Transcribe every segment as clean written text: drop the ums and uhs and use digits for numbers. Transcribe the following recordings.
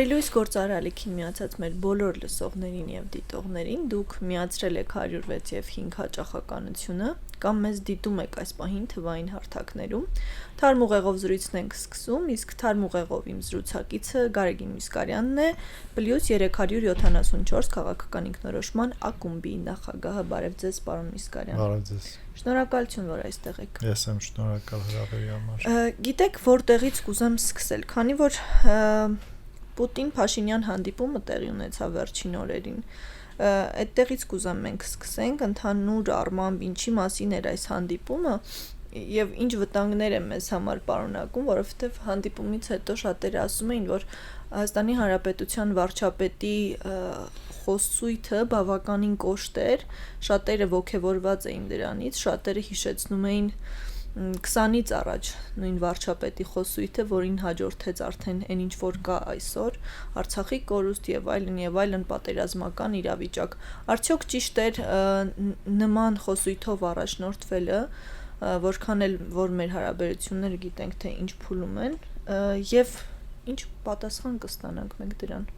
Բարելույս գործարարիքին միացած մեր բոլոր լսողներին եւ դիտողներին դուք միացրել եք 106 եւ 5 հաճախականությունը կամ մեզ դիտում եք այս պահին թվային հարթակներում թարմ ուղեղով զրույցն ենք սկսում իսկ թարմ ուղեղով իմ զրուցակիցը Գարեգին Միսկարյանն է +374 քաղաքական ինքնորոշման ակումբի նախագահը բարև ձեզ պարոն Միսկարյան Բարև ձեզ Շնորհակալություն որ այստեղ եք Ես եմ շնորհակալ հրավերի համար Գիտեք որտեղից կուզեմ սկսել քանի որ Պուտին-Փաշինյան հանդիպումը տեղի ունեցավ վերջին օրերին այդտեղից կուզեմ մենք սկսենք ընդհանուր առմամբ ինչի մասին էր այս հանդիպումը եւ ինչ վտանգներ է մեզ համար պարունակում որովհետեւ հանդիպումից հետո շատերը ասում էին որ Հայաստանի Հանրապետության վարչապետի խոսույթը բավականին կոշտ էր շատերը ողջևորված էին դրանից շատերը հիշեցնում էին 20-ից առաջ նույն վարչապետի խոսույթը, որին հաջորդեց արդեն այն ինչ որ կա այսօր, Արցախի կորուստ եւ այլն պատերազմական իրավիճակ։ Արդյոք ճիշտ էր նման խոսույթով առաջնորդվելը, որքան էլ որ մեր հարաբերությունները գիտենք թե ինչ փուլում են, եւ ինչ պատասխան կստանանք մենք դրան։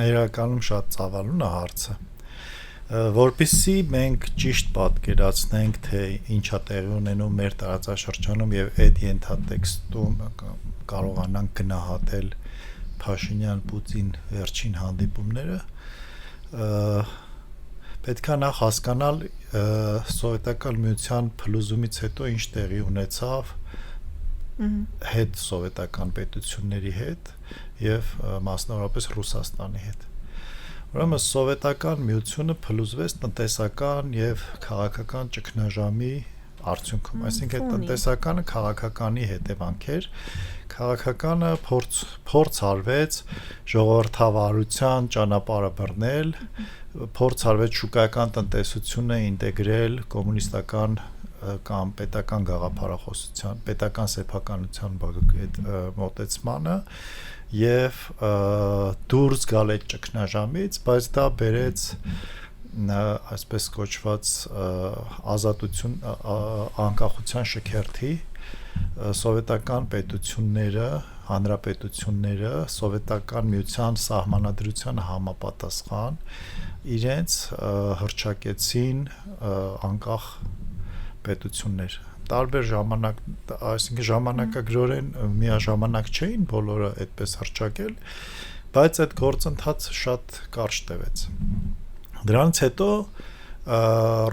Իրականում շատ ծավալուն է հարցը։ Որպեսզի մենք ճիշտ պատկերացնենք, թե ինչա տեղի ունենում մեր տարածաշրջանում եւ այդ ենթատեքստում կարողանանք գնահատել Փաշինյան-Պուտին վերջին հանդիպումները, պետք է նախ հասկանալ սովետական միության փլուզումից հետո ինչ տեղի ունեցավ հետ սովետական պետությունների հետ եւ մասնավորապես Ռուսաստանի հետ Ուրեմն սովետական միությունը փլուզվեց տնտեսական եւ քաղաքական ճգնաժամի արդյունքում, այսինքն տնտեսականը քաղաքականի հետևանք էր, քաղաքականը փորձ արվեց ժողովրդավարության ճանապարհը բռնել, փորձ արվեց շուկայական տնտեսությունը ինտեգրել կոմունիստական կամ պետական գաղափարախոսության, պետական սեփականության մոտեցմանը եւ դուրս գալ այդ ճգնաժամից, բայց դա բերեց այսպես կոչված ազատություն անկախության շքերթի սովետական պետությունները, հանրապետությունները սովետական միության սահմանադրության համապատասխան իրենց հռչակեցին անկախ պետություններ տարբեր ժամանակ, այսինքն ժամանակագրորեն միաժամանակ չէին բոլորը այդպես հռչակել, բայց այդ գործընթացը շատ կարճ տևեց։ Դրանից հետո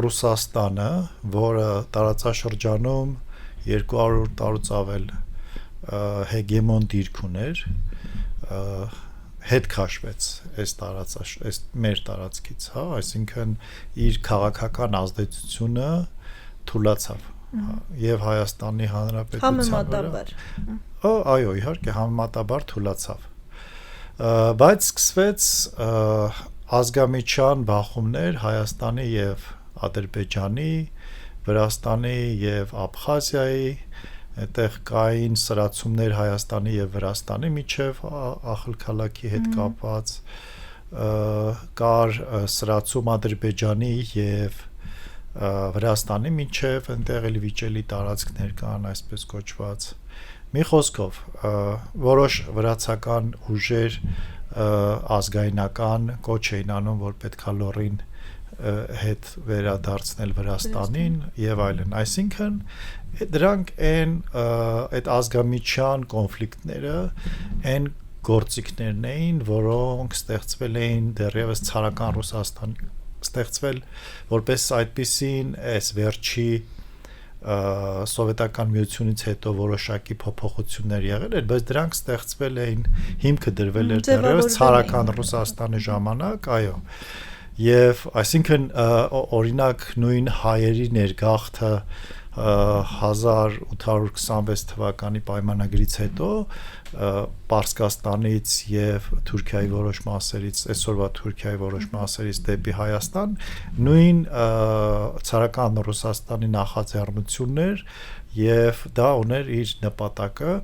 Ռուսաստանը, որը տարածաշրջանում 200 տարուց ավել հեգեմոն դիրք ուներ, հետ քաշվեց այս մեր տարածքից, հա, այսինքն իր քաղաքական ազդեցությունը թուլացավ եւ Հայաստանի Հանրապետության համեմատաբար այո իհարկե համեմատաբար թուլացավ բայց սկսվեց ազգամիջյան բախումներ Հայաստանի եւ Ադրբեջանի Վրաստանի եւ Աբխազիայի այդտեղ կային սրացումներ Հայաստանի եւ Վրաստանի միջև ախալքալաքի հետ կապված կար սրացում Ադրբեջանի եւ Վրաստանի միջև այնտեղ էլ վիճելի տարածքներ կան այսպես կոչված մի խոսքով որոշ վրացական ուժեր ազգայնական կոչ էին անում որ պետքա լորին հետ վերադարձնել Վրաստանին եւ այլն այսինքն դրանք այդ ազգամիջյան կոնֆլիկտները այն գործիքներն էին որոնք ստեղծվել էին դեռևս ցարական Ռուսաստանի ստեղծվել որպես այդպիսին այս վերջի սովետական միությունից հետո որոշակի փոփոխություններ եղել էր, բայց դրանք ստեղծվել էին հիմքը դրվել էր դեռևս ցարական Ռուսաստանի ժամանակ, այո։ Եվ այսինքն օրինակ նույն հայերի ներգաղթը 1826 թվականի պայմանագրից հետո Պարսկաստանից եւ Թուրքիայի որոշ մասերից, այսօրվա Թուրքիայի որոշ մասերից դեպի Հայաստան նույն ցարական Ռուսաստանի նախաձեռնություններ եւ դա ուներ իր նպատակը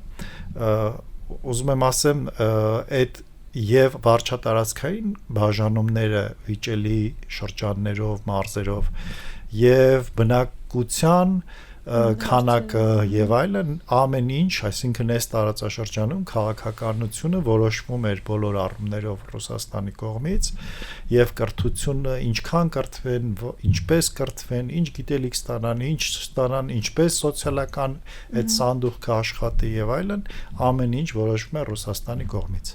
ուզում եմ ասեմ այդ եւ վարչատարածքային բաժանումները վիճելի շրջաններով, մարզերով եւ բնակության քանակը եւ այլն, ամեն ինչ, այսինքն այս տարածաշրջանում քաղաքականությունը որոշվում էր բոլոր առումներով Ռուսաստանի կողմից եւ կրթությունը ինչքան կրթվեն, ինչպես կրթվեն, ինչ գիտելիք ստանան, ինչպես սոցիալական այդ սանդուղքը աշխատի եւ այլն, ամեն ինչ որոշվում է Ռուսաստանի կողմից։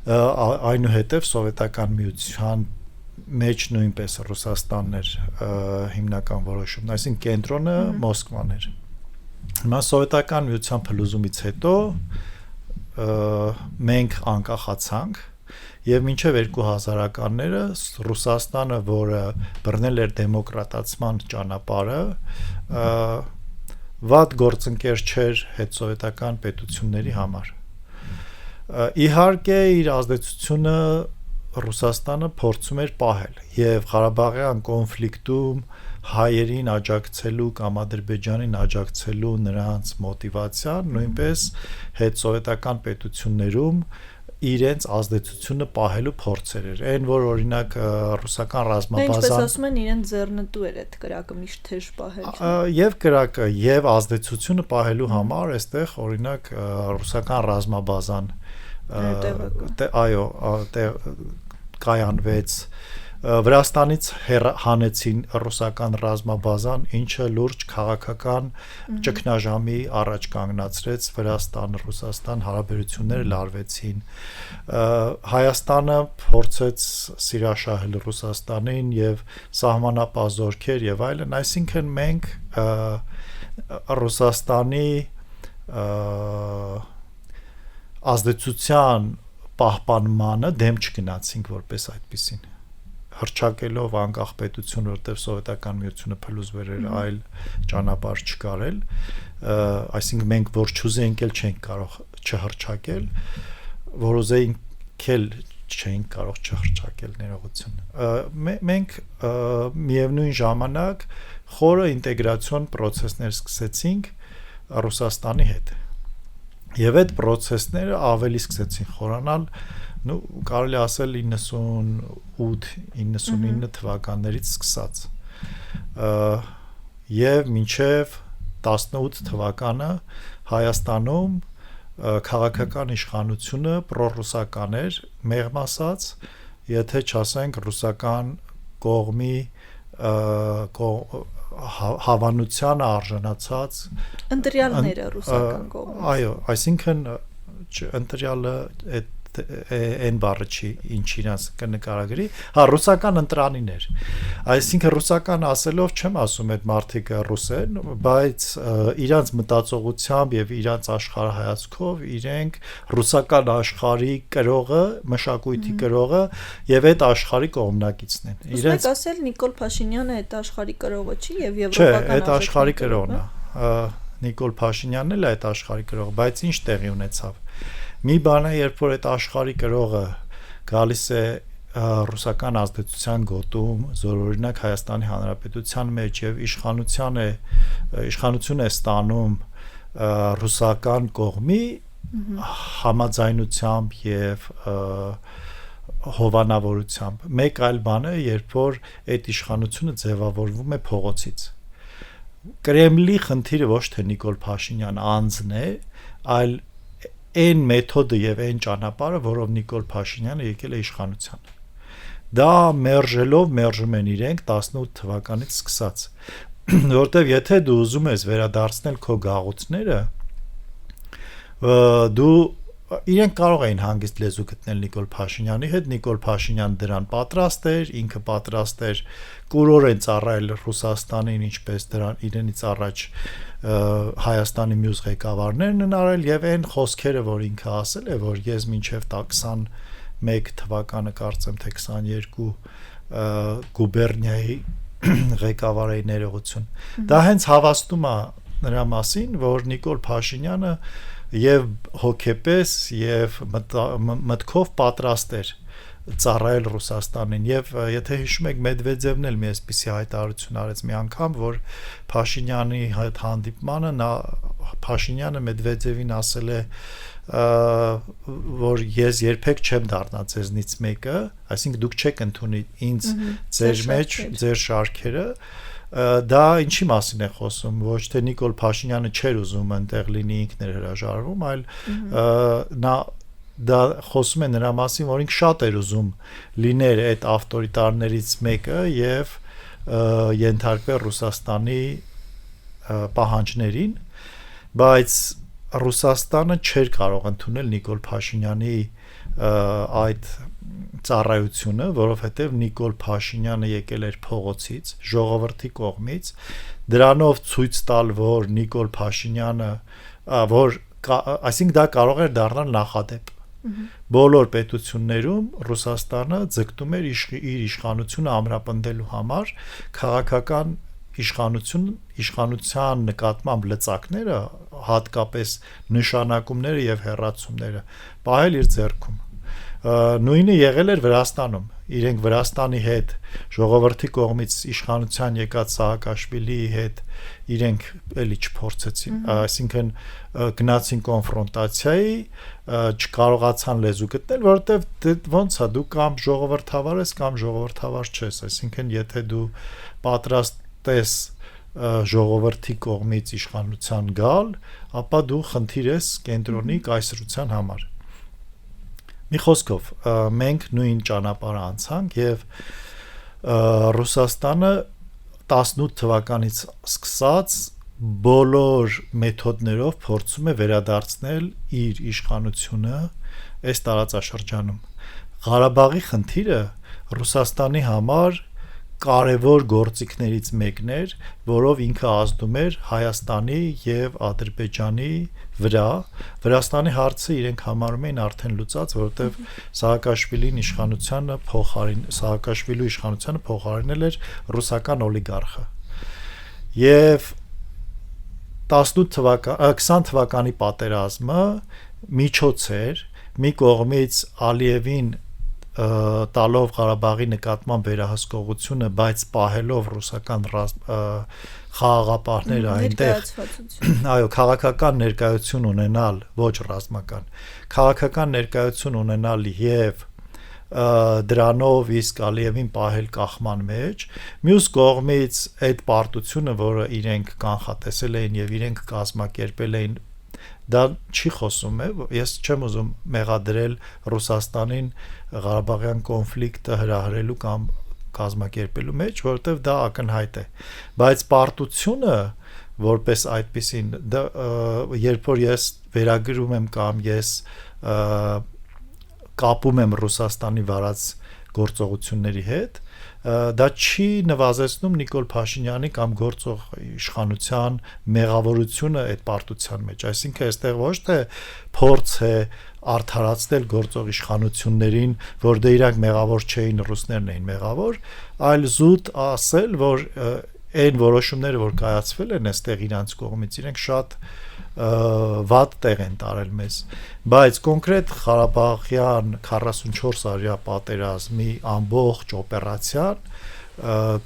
Այնուհետև սովետական միության մեջ նույնպես Ռուսաստանն էր հիմնական որոշումն, այսինքն կենտրոնը Մոսկվան էր։ Հիմա սովետական միության փլուզումից հետո մենք անկախացանք եւ մինչեւ 2000-ականները Ռուսաստանը, որը բռնել էր դեմոկրատացման ճանապարհը, վատ գործընկեր չէր հետսովետական պետությունների համար։ Իհարկե իր ազդեցությունը Ռուսաստանը փորձում էր պահել եւ Ղարաբաղյան կոնֆլիկտում հայերին աջակցելու կամ Ադրբեջանին աջակցելու նրանց մոտիվացիան նույնպես հետսովետական պետություններում իրենց ազդեցությունը պահելու փորձեր էր։ Այն որ օրինակ ռուսական ռազմաբազան ինչպես ասում են իրենց ձեռնտու էր այդ կրակը միշտ թեժ պահել։ Եվ կրակը եւ ազդեցությունը պահելու համար այստեղ օրինակ ռուսական ռազմաբազան այո կայանվեց Վրաստանից հանեցին ռուսական ռազմաբազան, ինչը լուրջ քաղաքական ճգնաժամի առաջ կանգնացրեց Վրաստան-Ռուսաստան հարաբերությունները լարվեցին։ Հայաստանը փորձեց սիրաշահել Ռուսաստանին եւ սահմանապահ զորքեր եւ այլն, այսինքն մենք Ռուսաստանի ազդեցության պահպանմանը դեմ չգնացինք որպես այդպեսին հռչակելով անկախ պետություն, որտեղ սովետական միությունը փլուզվել էր, այլ ճանապարհ չկարել, այսինքն մենք որ չուզեինք էլ չենք կարող չհռչակել, որ ուզեինք էլ չենք կարող չհռչակել ներողություն։ Մենք միևնույն ժամանակ խորը ինտեգրացիոն process-ներ սկսեցինք Ռուսաստանի հետ։ Եվ այդ process-ները ավելի սկսեցին խորանալ, կարելի ասել 98-99 թվականներից սկսած։ Եվ մինչև 18 թվականը Հայաստանում քաղաքական իշխանությունը պրոռուսական էր, մեղմ ասած, եթե չասենք ռուսական կողմի հավանությանը արժանացած ընտրյալները ռուսական կողմից։ Այո, այսինքն ընտրյալը այն բառը չի, ինչ իրանց կնկարագրի, ռուսական ընտրանիներ։ Այսինքն ռուսական ասելով չեմ ասում այդ մարդիկ ռուս են, բայց իրանց մտածողությամբ եւ իրանց աշխարհայացքով իրենք ռուսական աշխարհի կրողը, մշակույթի կրողը եւ այդ աշխարհի կողմնակիցն են։ Իրենց ասել Նիկոլ Փաշինյանը այդ աշխարհի կրողը չի եւ եվրոպական չէ, այդ աշխարհի կրողն է։ Նիկոլ Փաշինյանն էլ է այդ աշխարհի կրողը, բայց ինչ տեղի ունեցավ։ Մի բան է, երբ որ այդ աշխարհի կրողը գալիս է ռուսական ազդեցության գոտում, զորօրինակ Հայաստանի Հանրապետության մեջ եւ իշխանություն է ստանում ռուսական կողմի համաձայնությամբ եւ հովանավորությամբ։ Մեկ այլ բան է, երբ որ այդ իշխանությունը ձևավորվում է փողոցից։ Կրեմլի խնդիրը ոչ թե Նիկոլ Փաշինյան անձն է, այլ այն մեթոդը եւ այն ճանապարհը, որով Նիկոլ Փաշինյանը եկել է իշխանության։ Դա մերժում են իրենք 18 թվականից սկսած, որտեւ եթե դու ուզում ես վերադարձնել քո գաղութները, դու իրենք կարող էին հանգիստ լեզու գտնել Նիկոլ Փաշինյանի հետ, Նիկոլ Փաշինյանը դրան պատրաստ էր, ինքը պատրաստ էր կուրորեն ծառայել Ռուսաստանին, ինչպես դրան իրենից առաջ Հայաստանի մյուս ղեկավարներն են արել եւ այն խոսքերը, որ ինքը ասել է, որ ես մինչեւ 21 թվականը կարծեմ թե 22 գուբերնիայի ղեկավար էի ներողություն։ Դա հենց հավաստում է նրա մասին, որ Նիկոլ Փաշինյանը եւ հոգեպես եւ մտքով պատրաստ էր ծառայել Ռուսաստանին եւ եթե հիշում եք Մեդվեդևն էլ մի այսպիսի հայտարարություն արեց մի անգամ, որ Փաշինյանի հետ հանդիպմանը Փաշինյանը Մեդվեդևին ասել է որ ես երբեք չեմ դառնա ձեզնից մեկը, այսինքն դուք չեք ընդունի ինձ ձեր մեջ ձեր շարքերը դա ինչի մասին է խոսում, ոչ թե Նիկոլ Փաշինյանը չէր ուզում այնտեղ լինի, ինքն էր հրաժարվում, այլ նա դա խոսում է նրա մասին, որ ինքը շատ էր ուզում լիներ այդ ավտորիտարներից մեկը եւ ենթարկվեր Ռուսաստանի պահանջներին, բայց Ռուսաստանը չէր կարող ընդունել Նիկոլ Փաշինյանի այդ ծառայությունը, որովհետև Նիկոլ Փաշինյանը եկել էր փողոցից, ժողովրդի կողմից, դրանով ցույց տալ, որ Նիկոլ Փաշինյանը, այսինքն դա կարող էր դառնալ նախադեպ։ Բոլոր պետություններում Ռուսաստանը ձգտում էր իր իշխանությունը ամրապնդելու համար, քաղաքական իշխանության նկատմամբ լծակները, հատկապես նշանակումները եւ հեռացումները պահել իր ձեռքում։ Նույնը եղել էր Վրաստանում։ Իրենք Վրաստանի հետ ժողովրդի կողմից իշխանության եկած Սահակաշվիլիի հետ իրենք էլի չփորձեցին, այսինքն գնացին կոնֆրոնտացիայի, չկարողացան լեզու գտնել, որովհետև ոնց է դու կամ ժողովրդավար ես կամ ժողովրդավար չես, այսինքն եթե դու պատրաստ ես ժողովրդի կողմից իշխանության գալ, ապա դու խնդիր ես կենտրոնի կայսրության համար։ Մի խոսքով, մենք նույն ճանապարհը անցանք եւ Ռուսաստանը 18 թվականից սկսած բոլոր մեթոդներով փորձում է վերադարձնել իր իշխանությունը այս տարածաշրջանում։ Ղարաբաղի խնդիրը Ռուսաստանի համար կարևոր գործիքներից մեկն էր, որով ինքը ազդում էր Հայաստանի եւ Ադրբեջանի վրա։ Վրաստանի հարցը իրենք համարում էին արդեն լուծած, որովհետեւ Սահակաշվիլին Սահակաշվիլու իշխանությանը փոխարինել էր ռուսական օլիգարխը։ Եվ 20 թվականի պատերազմը միջոց էր մի կողմից Ալիևին տալով Ղարաբաղի նկատմամբ վերահսկողությունը, բայց պահելով ռուսական խաղաղապահները այնտեղ, այո, քաղաքական ներկայություն ունենալ, ոչ ռազմական, քաղաքական ներկայություն ունենալ եւ դրանով իսկ Ալիևին պահել կախման մեջ, մյուս կողմից այդ պարտությունը, որը իրենք կանխատեսել էին եւ իրենք կազմակերպել էին, դա չի խոսում է, ես չեմ ուզում մեղադրել Ռուսաստանին Ղարաբաղյան կոնֆլիկտը հրահրելու կամ կազմակերպելու մեջ, որովհետև դա ակնհայտ է, բայց պարտությունը որպես այդպիսին, երբ որ ես վերագրում եմ կամ ես կապում եմ Ռուսաստանի վարած գործողությունների հետ, դա չի նվազեցնում Նիկոլ Փաշինյանի կամ գործող իշխանության մեղավորությունը այդ պարտության մեջ, այսինքն այստեղ ոչ թե փորձ է արդարացնել գործող իշխանություններին, որ դե իրանք մեղավոր չէին, ռուսներն էին մեղավոր, այլ զուտ ասել, որ այն որոշումները, որ կայացվել են այստեղ իրանց կողմից, իրենք շատ վատ տեղ են տարել մեզ, բայց կոնկրետ Ղարաբաղյան 44-օրյա պատերազմի ամբողջ օպերացիան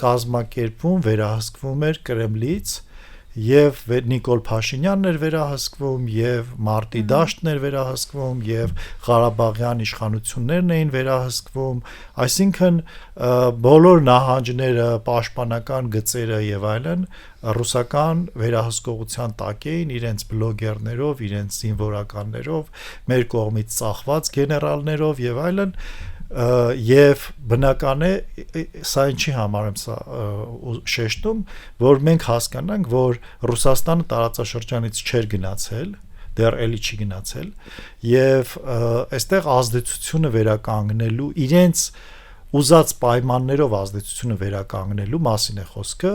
կազմակերպվում, վերահսկվում էր Կրեմլից եւ Նիկոլ Փաշինյանն էր վերահսկվում եւ Մարտի դաշտն էր վերահսկվում եւ Ղարաբաղյան իշխանություններն էին վերահսկվում, այսինքն բոլոր նահանջները, պաշտպանական գծերը եւ այլն ռուսական վերահսկողության տակ էին իրենց բլոգերներով, իրենց զինվորականներով, մեր կողմից ծախված գեներալներով եւ այլն եւ բնական է սա ինչի համար եմ սա շեշտում, որ մենք հասկանանք, որ Ռուսաստանը տարածաշրջանից չէր գնացել, դեռ էլի չի գնացել եւ այստեղ ազդեցությունը վերականգնելու իրենց ուզած պայմաններով ազդեցությունը վերականգնելու մասին է խոսքը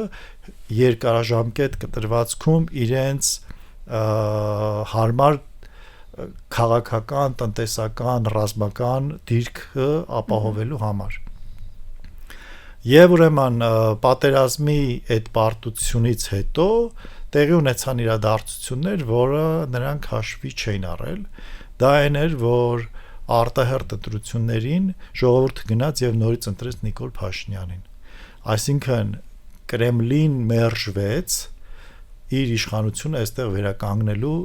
երկարաժամկետ կտրվածքում իրենց հարմար քաղաքական, տնտեսական, ռազմական դիրքը ապահովելու համար։ Եվ ուրեմն պատերազմի այդ պարտությունից հետո տեղի ունեցան իրադարձություններ, որը նրանք հաշվի չէին առել։ Դա այն էր, որ արտահերթ ընտրություններին ժողովուրդը գնաց եւ նորից ընտրեց Նիկոլ Փաշինյանին։ Այսինքն Կրեմլին մերժվեց իր իշխանությունը այստեղ վերականգնելու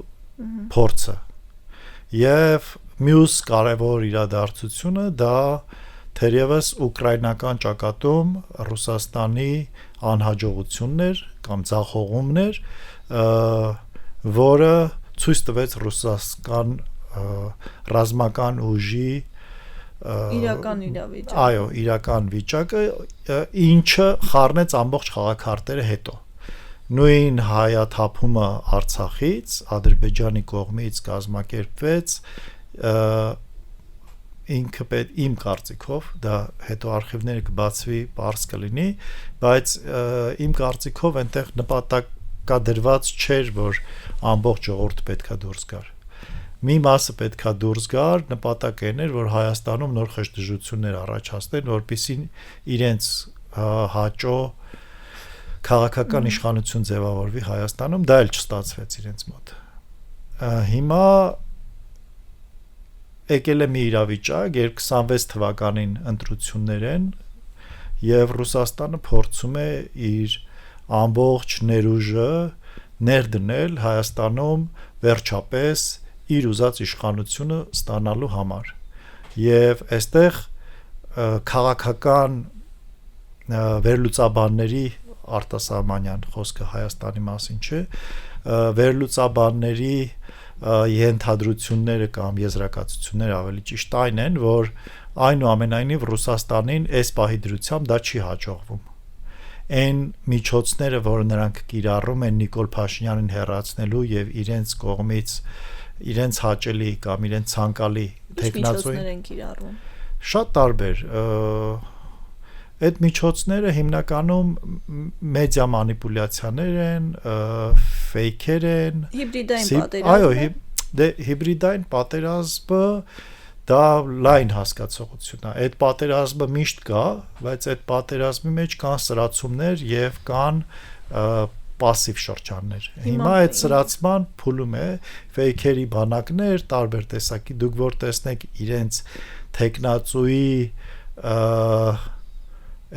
փորձը։ Եվ մյուս կարևոր իրադարձությունը դա թերևս ուկրաինական ճակատում Ռուսաստանի անհաջողություններ կամ ձախողումներ, որը ցույց տվեց ռուսական ռազմական ուժի իրական իրավիճակը։ Այո, իրական վիճակը, ինչը խառնեց ամբողջ խաղաքարտերը հետո։ Նույն հայաթափումը Արցախից Ադրբեջանի կողմից կազմակերպվեց, ինքը իմ կարծիքով, դա հետո արխիվները կբացվի, բարձ կլինի, բայց իմ կարծիքով այնտեղ նպատակադրված չէր, որ ամբողջ ժողովուրդը պետքա դուրս գար։ Մի մասը պետքա դուրս գար, նպատակը այն էր, որ Հայաստանում նոր խժդժություններ առաջացնեն, որպեսզի իրենց հաճո քաղաքական իշխանություն ձևավորվի Հայաստանում, դա էլ չստացվեց իրենց մոտ։ Հիմա եկել է մի իրավիճակ, երբ 26 թվականին ընտրություններ են եւ Ռուսաստանը փորձում է իր ամբողջ ներուժը ներդնել Հայաստանում վերջապես իր ուզած իշխանությունը ստանալու համար։ Եվ այստեղ քաղաքական վերլուծաբանների արտասահմանյան խոսքը Հայաստանի մասին չէ, վերլուծաբանների ենթադրությունները կամ եզրակացությունները ավելի ճիշտ այն են, որ այնուամենայնիվ Ռուսաստանին այս պահի դրությամբ դա չի հաջողվում։ Այն միջոցները, որ նրանք կիրառում են Նիկոլ Փաշինյանին հեռացնելու եւ իրենց կողմից իրենց հաճելի կամ իրենց ցանկալի տեխնացուին են կիրառում։ Շատ տարբեր Այդ միջոցները հիմնականում մեդիա մանիպուլյացիաներ են, ֆեյքեր են, հիբրիդային պատերազմ։ Այո, հիբրիդային պատերազմը դա լայն հասկացողություն է։ Այդ պատերազմը միշտ կա, բայց այդ պատերազմի մեջ կան սրացումներ եւ կան пассив շրջաններ։ Հիմա այդ սրացման փուլում է ֆեյքերի բանակներ, տարբեր տեսակի, դուք որ տեսնեք իրենց տեխնացուի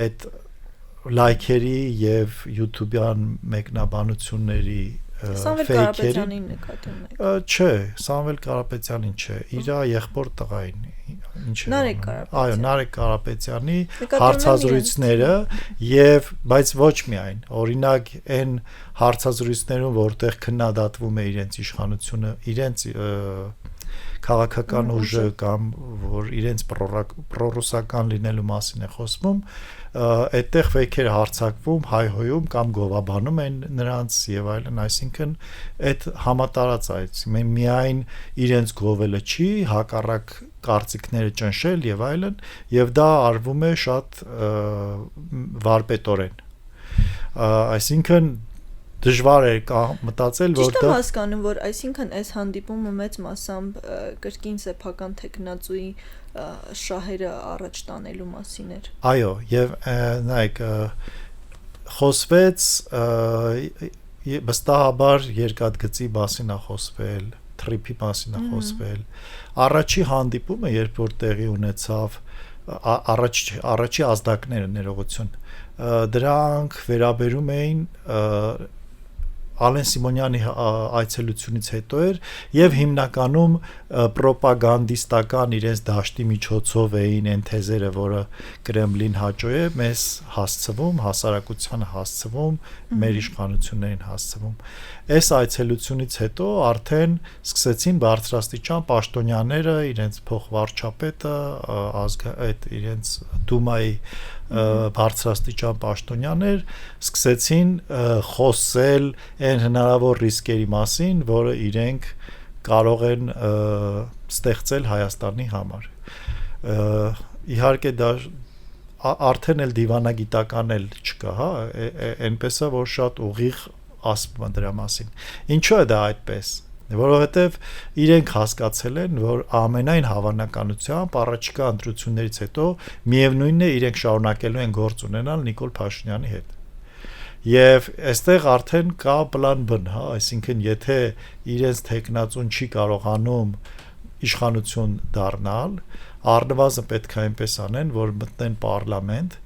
այդ լայքերի եւ YouTube-յան մեկնաբանությունների Սամվել Կարապետյանին նկատում եք։ Չէ, Սամվել Կարապետյանին չէ, իր եղբոր տղային, ինչ է։ Նարեկ Կարապետյան։ Այո, Նարեկ Կարապետյանի հարցազրույցները եւ բայց ոչ միայն, օրինակ այն հարցազրույցներում, որտեղ քննադատվում է իրենց իշխանությունը, իրենց քաղաքական ուժը կամ որ իրենց պրոռուսական լինելու մասին է խոսվում, այդտեղ ֆեյքերը հարձակվում, հայհոյում կամ գովաբանում են նրանց եւ այլն, այսինքն այդ համատարած այդ միայն իրենց գովելը չի, հակառակ կարծիքները ճնշել եւ այլն, եւ դա արվում է շատ վարպետորեն։ Այսինքն դժվար է մտածել, որ դա ճիշտ է հասկանում, որ այսինքն այս հանդիպումը մեծ մասամբ կրկին սեփական տեխնացուի շահերը առաջ տանելու մասին էր։ Այո, եւ նայեք, խոսվեց վստահաբար երկաթգծի մասին է խոսվել, թրիփի մասին է խոսվել։ Առաջի հանդիպումը, երբ որ տեղի ունեցավ, առաջի ազդակները ներողություն, դրանք վերաբերում էին Ալեն Սիմոնյանի այցելությունից հետո էր եւ հիմնականում պրոպագանդիստական իրենց դաշտի միջոցով էին այն թեզերը, որը Կրեմլին հաճո է մեզ հասցվում, հասարակությանը հասցվում, մեր իշխանություններին հասցվում։ Այս այցելությունից հետո արդեն սկսեցին բարձրաստիճան պաշտոնյաները, իրենց փոխվարչապետը, այդ իրենց Դումայի բարձրաստիճան պաշտոնյաներ սկսեցին խոսել այն հնարավոր ռիսկերի մասին, որը իրենք կարող են ստեղծել Հայաստանի համար։ Իհարկե դա արդեն էլ դիվանագիտական էլ չկա, հա, այնպես է որ շատ ուղիղ ասում են դրա մասին։ Ինչու է դա այդպես։ Որովհետև իրենք հասկացել են, որ ամենայն հավանականությամբ առաջիկա ընտրություններից հետո միևնույնն է իրենք շարունակելու են գործ ունենալ Նիկոլ Փաշինյանի հետ։ Եվ այստեղ արդեն կա պլան B, հա, այսինքն եթե իրենց տեխնացուն չի կարողանում իշխանություն դառնալ, առնվազն պետք է այնպես անեն, որ մտնեն պարլամենտ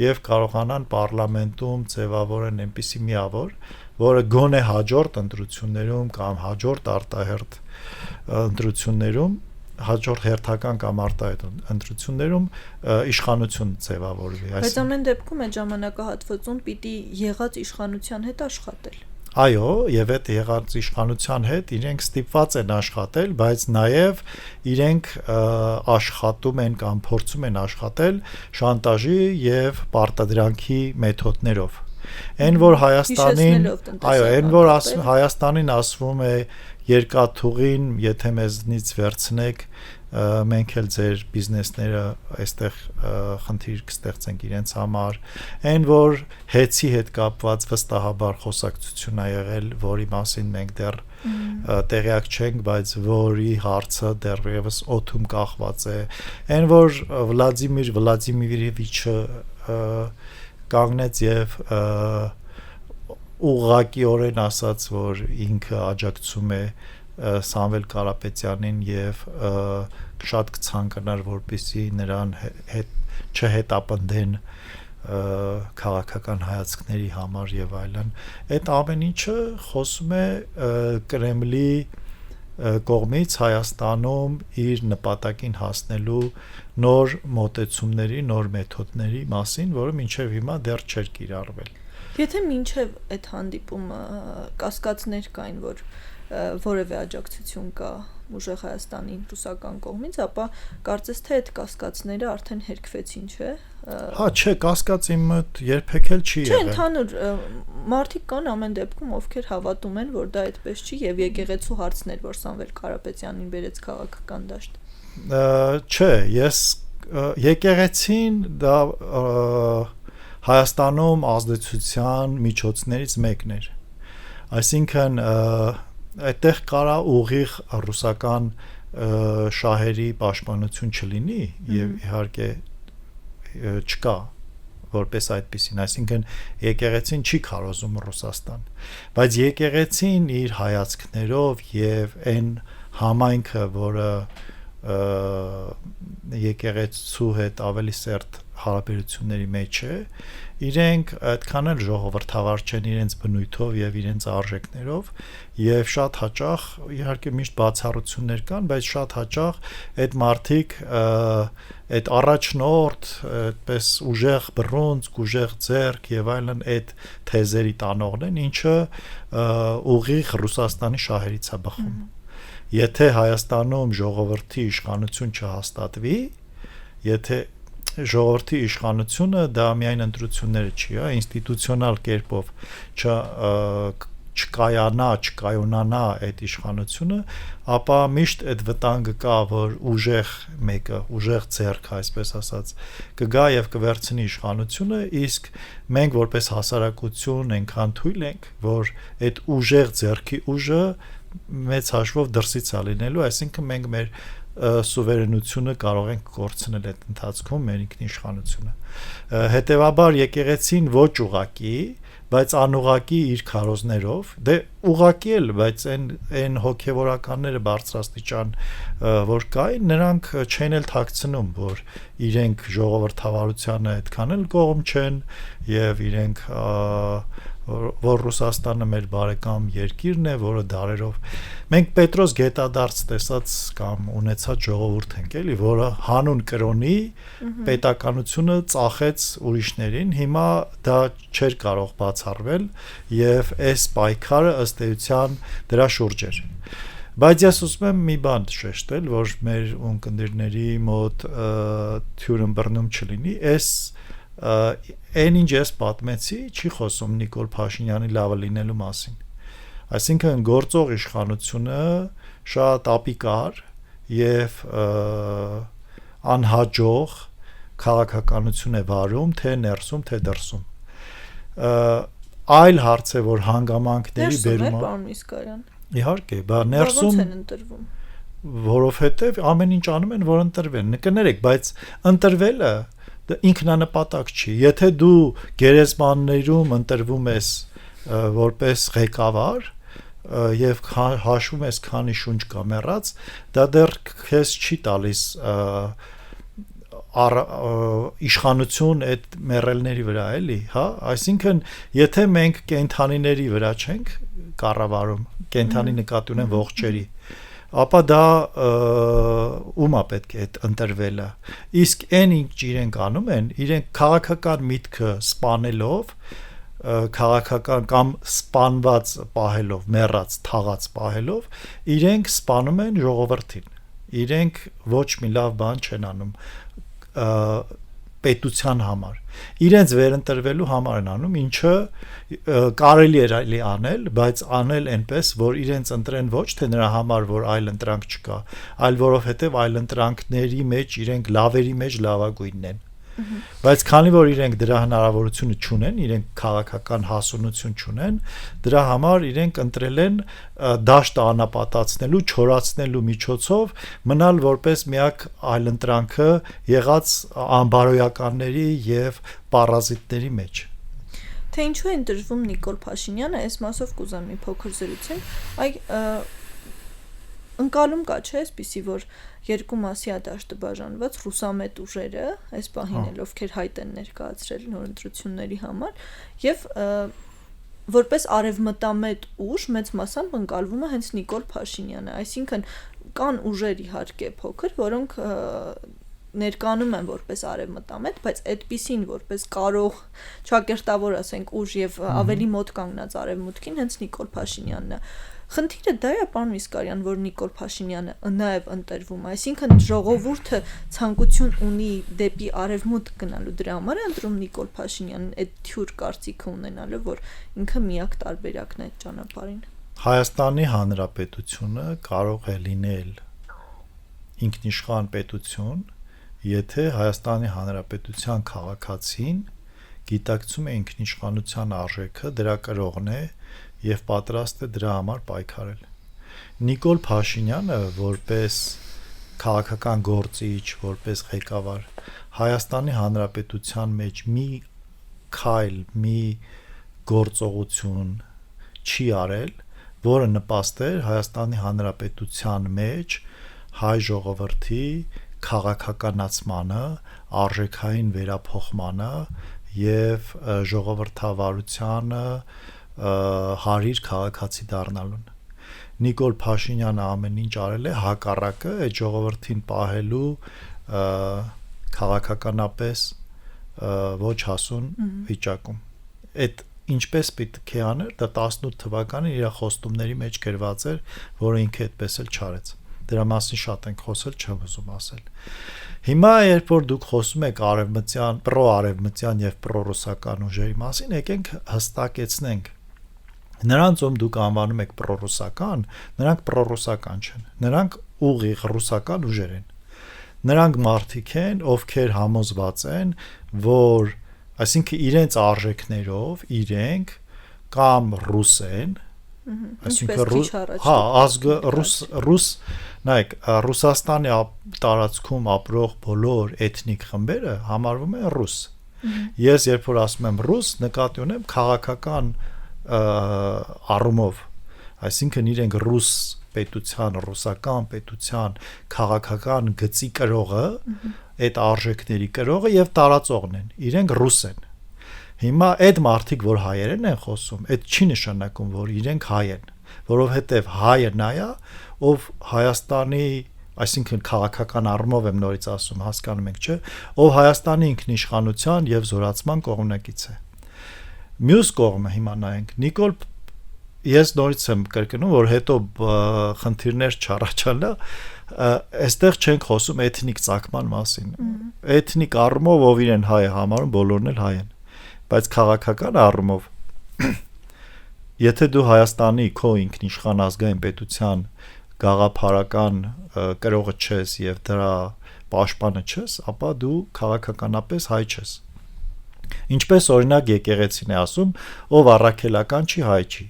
եւ կարողանան պարլամենտում ձևավորեն այնպիսի միավոր, որը գոնե հաջորդ ընտրություններում կամ հաջորդ արտահերթ ընտրություններում հաջորդ հերթական կամ արտահայտ ընտրություններում իշխանություն ձևավորվի, բայց ամեն դեպքում այդ ժամանակահատվածում պիտի եղած իշխանության հետ աշխատել։ Այո, եւ այդ եղած իշխանության հետ իրենք ստիպված են աշխատել, բայց նաեւ իրենք աշխատում են կամ փորձում են աշխատել շանտաժի եւ պարտադրանքի մեթոդներով։ Այն որ Հայաստանին, այո, այն որ Հայաստանին ասվում է երկաթուղին, եթե մեզնից վերցնեք, մենք էլ ձեր բիզնեսները այստեղ խնդիր կստեղծենք իրենց համար, այն որ հեցի հետ կապված վստահաբար խոսակցություն ա եղել, որի մասին մենք դեռ տեղյակ չենք, բայց որի հարցը դեռևս օդում կախված է, այն որ Վլադիմիր Վլադիմիրովիչը կանգնեց եւ ուղղակիորեն ասաց, որ ինքը աջակցում է Սամվել Կարապետյանին եւ շատ կցանկանար, որպեսզի նրան չհետապնդեն քաղաքական հայացքների համար եւ այլն։ Այդ ամեն ինչը խոսում է Կրեմլի կողմից Հայաստանում իր նպատակին հասնելու նոր մոտեցումների, նոր մեթոդների մասին, որը մինչեւ հիմա դեռ չէր կիրառվել։ Եթե մինչև այդ հանդիպումը կասկածներ կային, որ որևէ աջակցություն կա ուժեղ Հայաստանին ռուսական կողմից, ապա կարծես թե այդ կասկածները արդեն հերքվեցին, չէ՞։ Հա, չէ, կասկած իմ մոտ երբեք էլ չի եղել։ Չէ, ընդհանուր մարդիկ կան ամեն դեպքում, ովքեր հավատում են, որ դա այդպես չի եւ եկեղեցու հարցներ, որ Սամվել Կարապետյանին բերեց քաղաքական դաշտ։ Չէ, ես եկեղեցին դա Հայաստանում ազդեցության միջոցներից մեկն էր։ Այսինքն այդտեղ կարա ուղիղ ռուսական շահերի պաշտպանություն չլինի եւ իհարկե չկա որպես այդպեսին, այսինքն եկեղեցին չի քարոզում Ռուսաստան, բայց եկեղեցին իր հայացքներով եւ այն համայնքը, որը եկեղեցու հետ ավելի սերտ հարաբերությունների մեջ է, իրենք այդքան էլ ժողովրդավար չեն իրենց բնույթով եւ իրենց արժեքներով եւ շատ հաճախ իհարկե միշտ բացառություններ կան, բայց շատ հաճախ այդ մարդիկ այդ առաջնորդ, այդպես ուժեղ բռունցք, ուժեղ ձեռք եւ այլն այդ թեզերի տանողն են, ինչը ուղիղ Ռուսաստանի շահերից է բխում։ Եթե Հայաստանում ժողովրդի իշխանություն չհաստատվի, եթե ժողովրդի իշխանությունը դա միայն ընտրությունները չի, ինստիտուցիոնալ կերպով չկայանա այդ իշխանությունը, ապա միշտ այդ վտանգը կա, որ ուժեղ մեկը, ուժեղ ձեռքը, այսպես ասած, կգա եւ կվերցնի իշխանությունը, իսկ մենք որպես հասարակություն այնքան թույլ ենք, որ այդ ուժեղ ձեռքի ուժը մեծ հաշվով դրսից է լինելու, այսինքն մենք մեր սուվերենությունը կարող ենք կորցնել այդ ընթացքում մեր ինքնիշխանությունը։ Հետևաբար եկեղեցին ոչ ուղակի, բայց անուղակի իր քարոզներով, դե ուղակի էլ, բայց այն հոգևորականները բարձրաստիճան որ կային, նրանք չեն էլ թաքցնում, որ իրենք ժողովրդավարությանը այդքան էլ կողմ չեն եւ իրենք որ Ռուսաստանը մեր բարեկամ երկիրն է, որը դարերով մենք Պետրոս Գետադարձ տեսած կամ ունեցած ժողովուրդ ենք, էլի, որը հանուն կրոնի պետականությունը ծախեց ուրիշներին, հիմա դա չէր կարող բացառվել եւ այս պայքարը ըստ էության դրա շուրջ էր։ Բայց ես ուզում եմ մի բան շեշտել, որ մեր ունկնդիրների մոտ թյուրն բռնում չլինի, այն ինչ ես պատմեցի, չի խոսում Նիկոլ Փաշինյանի լավը լինելու մասին։ Այսինքն գործող իշխանությունը շատ ապիկար եւ անհաջող քաղաքականություն է վարում, թե ներսում, թե դրսում։ Այլ հարց է, որ հանգամանքների բերումը պարոն Իսկարյան։ Իհարկե, բա ներսում են ընտրվում։ Որովհետեւ ամեն ինչ անում են, որ ընտրվեն։ Կներեք, բայց ընտրվելը դա ինքնանպատակ չի։ Եթե դու գերեզմաններում ընտրվում ես որպես ղեկավար եւ հաշվում ես քանի շունչ կա մեռած, դա դեռ քեզ չի տալիս իշխանություն այդ մեռելների վրա, էլի, հա, այսինքն եթե մենք կենթանիների վրա չենք կառավարում, կենթանի նկատի ունեմ ողջերի, ապա դա ումա պետք է այդ ընտրվելը իսկ այն ինչ իրենք անում են իրենք քաղաքական միտքը սպանելով քաղաքական կամ սպանված պահելով մեռած թաղած պահելով իրենք սպանում են ժողովրդին իրենք ոչ մի լավ բան չեն անում պետության համար իրենց վերընտրվելու համար են անում ինչը կարելի է անել բայց անել այնպես որ իրենց ընտրեն ոչ թե նրա համար որ այլ ընտրանք չկա այլ որովհետև այլ ընտրանքների մեջ իրենք լավերի մեջ լավագույնն են բայց քանի որ իրենք դրա հնարավորությունը չունեն իրենք քաղաքական հասունություն չունեն դրա համար իրենք ընտրել են դաշտը անապատացնելու չորացնելու միջոցով մնալ որպես միակ այլընտրանքը եղած անբարոյականների եւ պարազիտների մեջ թե ինչու են դժվում Նիկոլ Փաշինյանը այս մասով կուզեմ մի փոքր զրուցեմ այ ընկալում կա չէ այսպիսի որ երկու մասի դաշտը բաժանված ռուսամետ ուժերը այս պահին էլ ովքեր հայտ են ներկայացրել նոր ընտրությունների համար եւ որպես արևմտամետ ուժ մեծ մասամբ ընկալվում է հենց Նիկոլ Փաշինյանը այսինքն կան ուժեր իհարկե փոքր որոնք ներկանում են որպես արևմտամետ բայց այդպիսին որպես կարող ճակերտավոր ասենք ուժ եւ ավելի մոտ կանգնած արևմուտքին հենց Նիկոլ Փաշինյանն է խնդիրը դա է պարոն Իսկարյան որ Նիկոլ Փաշինյանը նաև ընտրվում այսինքն ժողովուրդը ցանկություն ունի դեպի արևմուտք գնալու դրա համար է ընտրում Նիկոլ Փաշինյանն այդ թյուր կարծիքը ունենալը որ ինքը միակ տարբերակն է այդ ճանապարհին Հայաստանի Հանրապետությունը կարող է լինել ինքնիշխան պետություն եթե Հայաստանի Հանրապետության քաղաքացին գիտակցում է ինքնիշխանության արժեքը դրա կրողն է եւ պատրաստ է դրա համար պայքարել։ Նիկոլ Փաշինյանը որպես քաղաքական գործիչ, որպես ղեկավար Հայաստանի Հանրապետության մեջ մի քայլ, մի գործողություն չի արել, որը նպաստեր Հայաստանի Հանրապետության մեջ հայ ժողովրդի քաղաքականացմանը, արժեքային վերափոխմանը եւ ժողովրդավարությանը հարիր քաղաքացի դառնալուն։ Նիկոլ Փաշինյանը ամեն ինչ արել է հակառակը այդ ժողովրդին պահելու քաղաքականապես ոչ հասուն վիճակում։ Այդ ինչպես պետք է աներ, դա 18 թվականին իր խոստումների մեջ գրված էր, որը ինքը այդպես էլ չարեց։ Դրա մասին շատ ենք խոսել, չեմ ուզում ասել։ Հիմա երբ որ դուք խոսում եք արևմտյան, պրո-արևմտյան եւ պրո-ռուսական ուժերի մասին, եկենք հստակեցնենք նրանց ում դուք անվանում եք պրոռուսական, նրանք պրոռուսական չեն։ Նրանք ուղիղ ռուսական ուժեր են։ Նրանք մարդիկ են, ովքեր համոզված են, որ այսինքն իրենց արժեքներով իրենք կամ ռուս են, այսինքն հա, ազգը ռուս, նայեք, Ռուսաստանի տարածքում ապրող բոլոր էթնիկ խմբերը համարվում են ռուս։ Ես երբ որ ասում եմ ռուս, նկատի ունեմ քաղաքական առումով, այսինքն իրենք ռուս պետության, ռուսական պետության քաղաքական գծի կրողը, այդ արժեքների կրողը եւ տարածողն են, իրենք ռուս են։ Հիմա այդ մարդիկ, որ հայերեն են խոսում, այդ չի նշանակում, որ իրենք հայ են, որովհետեւ հայը նա է, ով Հայաստանի, այսինքն քաղաքական առումով եմ նորից ասում, հասկանում եք, չէ՞, ով Հայաստանի ինքնիշխանության եւ զորացման կողմնակից է։ Մյուս կողմը հիմա նայենք Նիկոլ ես նորից եմ կրկնում որ հետո խնդիրներ չառաջանա այստեղ չենք խոսում էթնիկ ցակման մասին էթնիկ առումով ով իրեն հայ է համարում բոլորն էլ հայ են բայց քաղաքական առումով եթե դու Հայաստանի քո ինքնիշխան ազգային պետության գաղափարական կրողը չես եւ դրա պաշտպանը չես ապա դու քաղաքականապես հայ չես Ինչպես օրինակ եկեղեցին է ասում, ով առաքելական չի, հայ չի։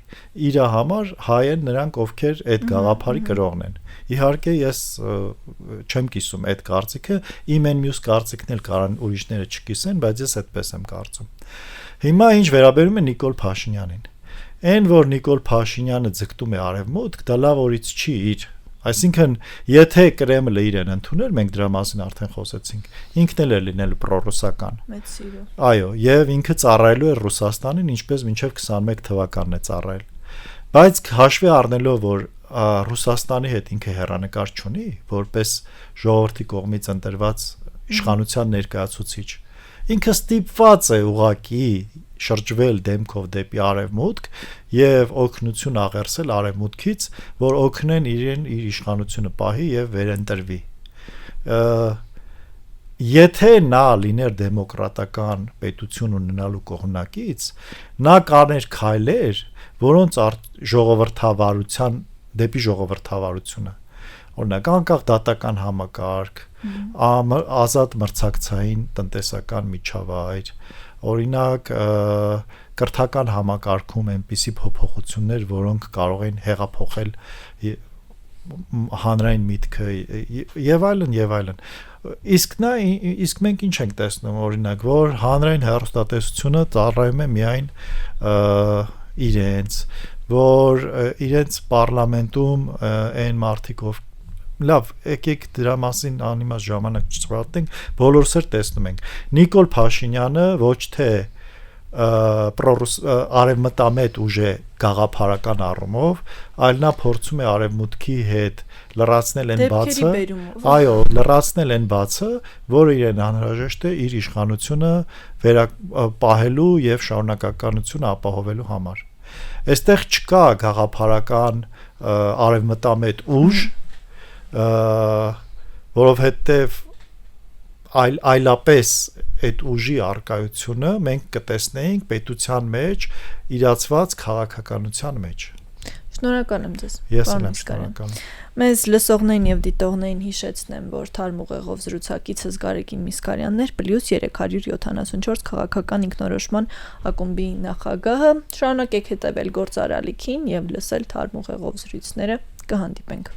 Իր համար հայ են նրանք, ովքեր այդ գաղափարի կրողն են։ Իհարկե ես չեմ կիսում այդ կարծիքը, իմ այն մյուս կարծիքն էլ կարան ուրիշները չկիսեն, բայց ես այդպես եմ կարծում։ Հիմա ինչ վերաբերում է Նիկոլ Փաշինյանին։ Այն որ Նիկոլ Փաշինյանը ձգտում է արևմուտք, դա լավ օրից չի իր Այսինքն, եթե Կրեմլը իրեն ընդուներ, մենք դրա մասին արդեն խոսեցինք, ինքն էլ է լինել պրոռուսական։ Մեծ սիրո։ Այո, եւ ինքը ծառայելու է Ռուսաստանին, ինչպես մինչեւ 21 թվականն է ծառայել։ Բայց հաշվի առնելով, որ Ռուսաստանի հետ ինքը հեռանկար չունի, որպես ժողովրդի կողմից ընտրված իշխանության ներկայացուցիչ։ Ինքը ստիպված է ուղղակի շրջվել դեմքով դեպի արևմուտք եւ օգնություն աղերսել արևմուտքից, որ օգնեն իրեն իր իշխանությունը պահի եւ վերընտրվի։ Եթե նա լիներ դեմոկրատական պետություն ունենալու կողմնակից, նա կաներ քայլեր, որոնց ժողովրդավարության դեպի ժողովրդավարությունը, օրինակ անկախ դատական համակարգ, ազատ մրցակցային տնտեսական միջավայր, օրինակ կրթական համակարգում այնպիսի փոփոխություններ, որոնք կարող են հեղափոխել հանրային միտքը եւ այլն։ Իսկ մենք ինչ ենք տեսնում, օրինակ, որ հանրային հեռուստատեսությունը ծառայում է միայն իրենց, որ իրենց պարլամենտում այն մարդիկ, ով լավ, եկեք դրա մասին անիմաստ ժամանակ չծրատենք, բոլորս էլ տեսնում ենք։ Նիկոլ Փաշինյանը ոչ թե արևմտամետ ուժ է գաղափարական առումով, այլ նա փորձում է արևմուտքի հետ լրացնել այն բացը, այո, լրացնել այն բացը, որը իրեն անհրաժեշտ է իր իշխանությունը պահելու եւ շարունակականությունը ապահովելու համար։ Այստեղ չկա գաղափարական արևմտամետ ուժ, որովհետեւ այլապես այդ ուժի արկայությունը մենք կտեսնեինք պետության մեջ իրացված քաղաքականության մեջ։ Շնորհակալ եմ ձեզ։ Ես եմ շնորհակալ։ Մեզ լսողներին եւ դիտողներին հիշեցնեմ, որ Թարմուղեղով զրուցակիցս Գարեգին Միսկարյանն էր, +374 քաղաքական ինքնորոշման ակումբի նախագահը։ Շարունակեք հետևել Գործարալիքին եւ լսել Թարմուղեղով զրույցները։ Կհանդիպենք։